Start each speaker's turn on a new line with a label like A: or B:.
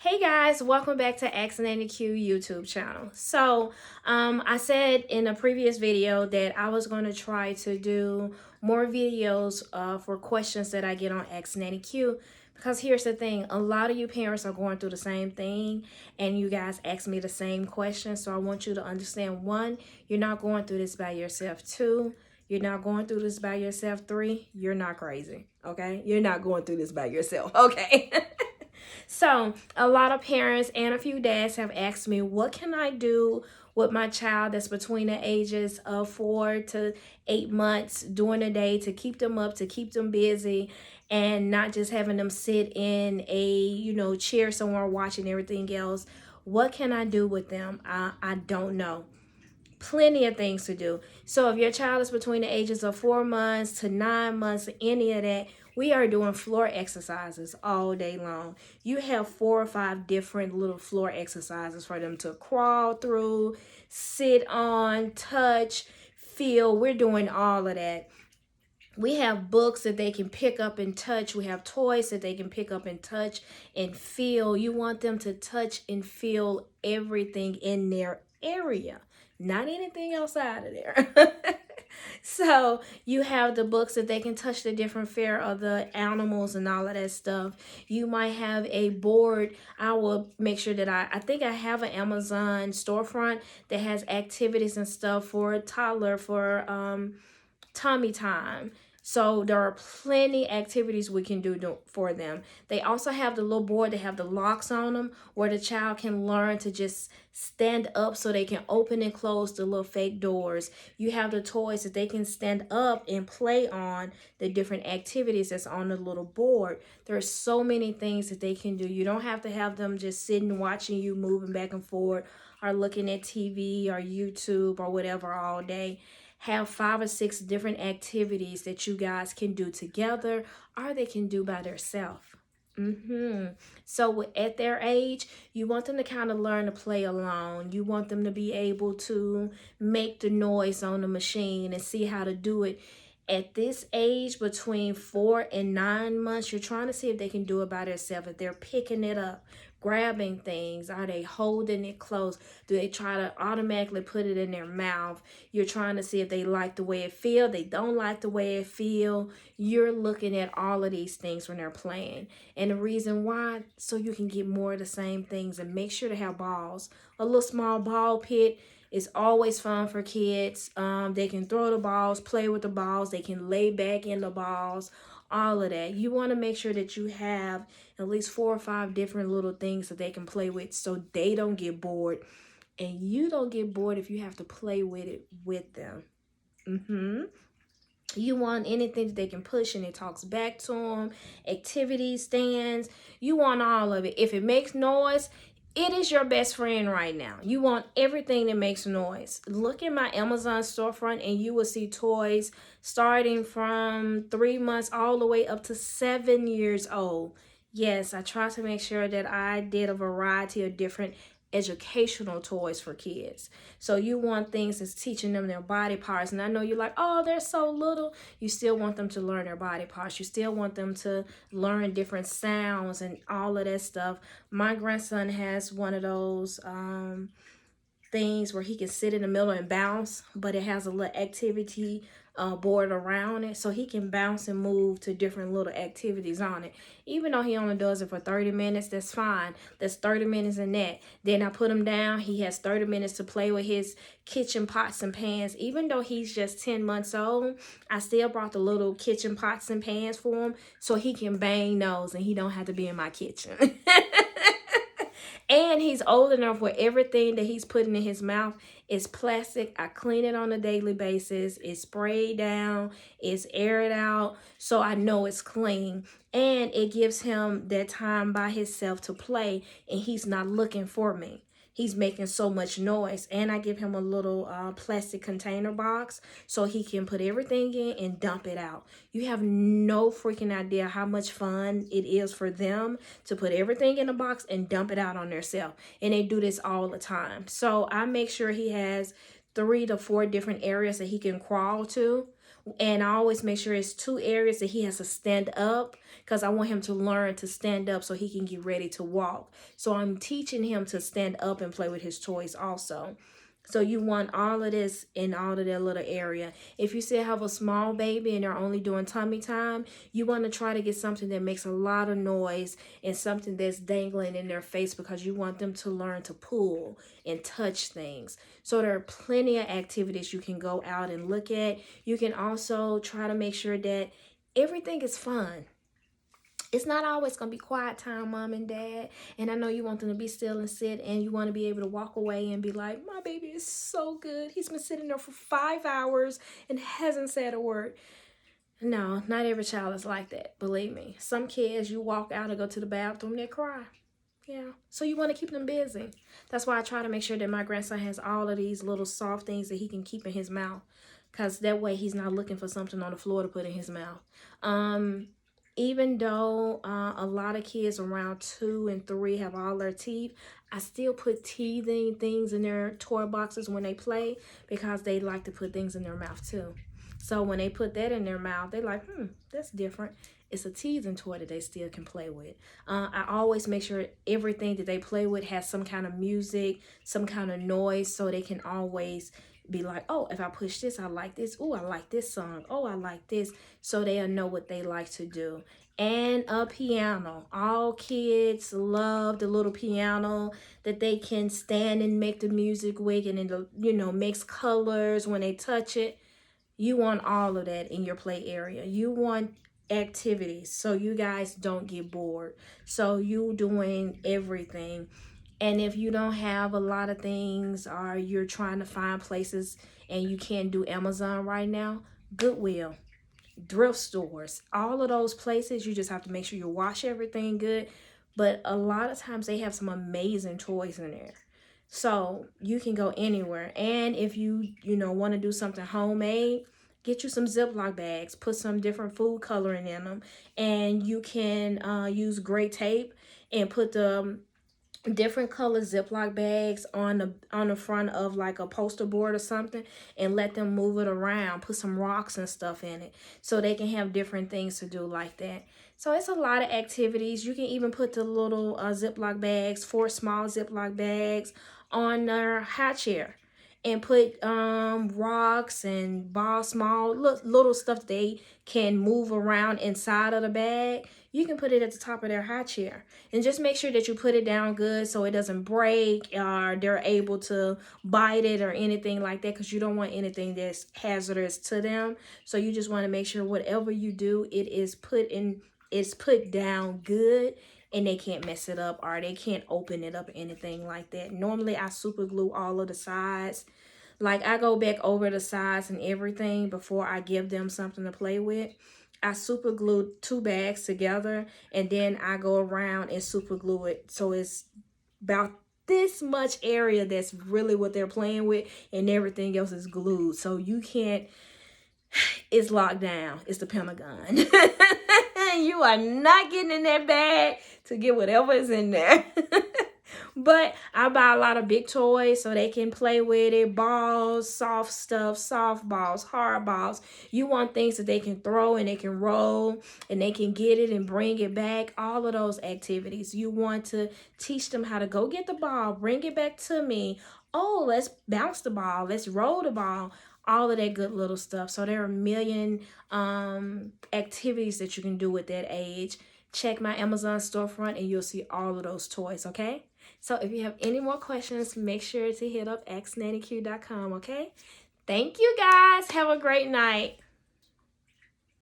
A: Hey guys, welcome back to Ask Nanny Q YouTube channel. I said in a previous video that I was going to try to do more videos for questions that I get on Ask Nanny Q, because here's the thing, a lot of you parents are going through the same thing and you guys ask me the same question. So I want you to understand, one, you're not going through this by yourself. Two, you're not going through this by yourself. Three, you're not crazy. Okay, you're not going through this by yourself. Okay. So a lot of parents and a few dads have asked me, what can I do with my child that's between the ages of 4 to 8 months during the day to keep them up, to keep them busy, and not just having them sit in a, chair somewhere watching everything else. What can I do with them? I don't know. Plenty of things to do. So if your child is between the ages of 4 months to 9 months, any of that, we are doing floor exercises all day long. You have 4 or 5 different little floor exercises for them to crawl through, sit on, touch, feel. We're doing all of that. We have books that they can pick up and touch. We have toys that they can pick up and touch and feel. You want them to touch and feel everything in their area, not anything outside of there. So you have the books that they can touch the different fare of the animals and all of that stuff. You might have a board. I will make sure that I think I have an Amazon storefront that has activities and stuff for a toddler, for tummy time. So there are plenty activities we can do for them. They also have the little board that have the locks on them where the child can learn to just stand up so they can open and close the little fake doors. You have the toys that they can stand up and play on the different activities that's on the little board. There's so many things that they can do. You don't have to have them just sitting watching you moving back and forth or looking at TV or YouTube or whatever all day. Have 5 or 6 different activities that you guys can do together or they can do by themselves. So at their age, you want them to kind of learn to play alone. You want them to be able to make the noise on the machine and see how to do it. At this age, between 4 and 9 months, you're trying to see if they can do it by themselves. If they're picking it up, grabbing things, are they holding it close? Do they try to automatically put it in their mouth? You're trying to see if they like the way it feel. They don't like the way it feel. You're looking at all of these things when they're playing. And the reason why, so you can get more of the same things, and make sure to have balls. A little small ball pit is always fun for kids. They can throw the balls, play with the balls. They can lay back in the balls, all of that. You want to make sure that you have at least 4 or 5 different little things that they can play with so they don't get bored. And you don't get bored if you have to play with it with them. You want anything that they can push and it talks back to them. Activity stands. You want all of it. If it makes noise, it is your best friend right now. You want everything that makes noise. Look at my Amazon storefront and you will see toys starting from 3 months all the way up to 7 years old. Yes, I try to make sure that I did a variety of different educational toys for kids. So you want things that's teaching them their body parts. And I know you're like, oh, they're so little. You still want them to learn their body parts. You still want them to learn different sounds and all of that stuff. My grandson has one of those things where he can sit in the middle and bounce, but it has a little activity board around it, so he can bounce and move to different little activities on it. Even though he only does it for 30 minutes, that's fine. That's 30 minutes in that. Then I put him down. He has 30 minutes to play with his kitchen pots and pans. Even though he's just 10 months old, I still brought the little kitchen pots and pans for him so he can bang those and he don't have to be in my kitchen. And he's old enough where everything that he's putting in his mouth is plastic. I clean it on a daily basis. It's sprayed down. It's aired out. So I know it's clean. And it gives him that time by himself to play. And he's not looking for me. He's making so much noise. And I give him a little plastic container box so he can put everything in and dump it out. You have no freaking idea how much fun it is for them to put everything in a box and dump it out on themselves. And they do this all the time. So I make sure he has 3 to 4 different areas that he can crawl to. And I always make sure it's 2 areas that he has to stand up, because I want him to learn to stand up so he can get ready to walk. So I'm teaching him to stand up and play with his toys also. So you want all of this in all of that little area. If you still have a small baby and they're only doing tummy time, you want to try to get something that makes a lot of noise and something that's dangling in their face, because you want them to learn to pull and touch things. So there are plenty of activities you can go out and look at. You can also try to make sure that everything is fun. It's not always going to be quiet time, mom and dad. And I know you want them to be still and sit, and you want to be able to walk away and be like, my baby is so good. He's been sitting there for 5 hours and hasn't said a word. No, not every child is like that. Believe me. Some kids, you walk out and go to the bathroom, they cry. Yeah. So you want to keep them busy. That's why I try to make sure that my grandson has all of these little soft things that he can keep in his mouth, because that way he's not looking for something on the floor to put in his mouth. Even though a lot of kids around 2 and 3 have all their teeth, I still put teething things in their toy boxes when they play, because they like to put things in their mouth too. So when they put that in their mouth, they're like, that's different. It's a teething toy that they still can play with. I always make sure everything that they play with has some kind of music, some kind of noise, so they can always be like, oh, if I push this, I like this. Oh, I like this song. Oh, I like this. So they'll know what they like to do. And a piano. All kids love the little piano that they can stand and make the music with, and then, you know, mix colors when they touch it. You want all of that in your play area. You want activities so you guys don't get bored. So you doing everything. And if you don't have a lot of things, or you're trying to find places and you can't do Amazon right now, Goodwill, thrift stores, all of those places, you just have to make sure you wash everything good. But a lot of times they have some amazing toys in there. So you can go anywhere. And if you want to do something homemade, get you some Ziploc bags, put some different food coloring in them, and you can use gray tape and put the different color Ziploc bags on the front of like a poster board or something, and let them move it around. Put some rocks and stuff in it so they can have different things to do like that. So it's a lot of activities. You can even put the little Ziploc bags, 4 small Ziploc bags, on their high chair, and put rocks and balls, small little stuff they can move around inside of the bag. You can put it at the top of their high chair, and just make sure that you put it down good so it doesn't break, or they're able to bite it or anything like that, because you don't want anything that's hazardous to them. So you just want to make sure whatever you do, it is put down good, and they can't mess it up, or they can't open it up or anything like that. Normally I super glue all of the sides. Like, I go back over the sides and everything before I give them something to play with. I super glue 2 bags together, and then I go around and super glue it so it's about this much area that's really what they're playing with, and everything else is glued. So you can't, it's locked down. It's the Pentagon. You are not getting in that bag to get whatever is in there. But I buy a lot of big toys so they can play with it. Balls, soft stuff, soft balls, hard balls. You want things that they can throw and they can roll and they can get it and bring it back. All of those activities. You want to teach them how to go get the ball, bring it back to me. Oh, let's bounce the ball. Let's roll the ball. All of that good little stuff. So there are a million activities that you can do with that age. Check my Amazon storefront and you'll see all of those toys, okay? So if you have any more questions, make sure to hit up axnannyq.com, okay? Thank you, guys. Have a great night.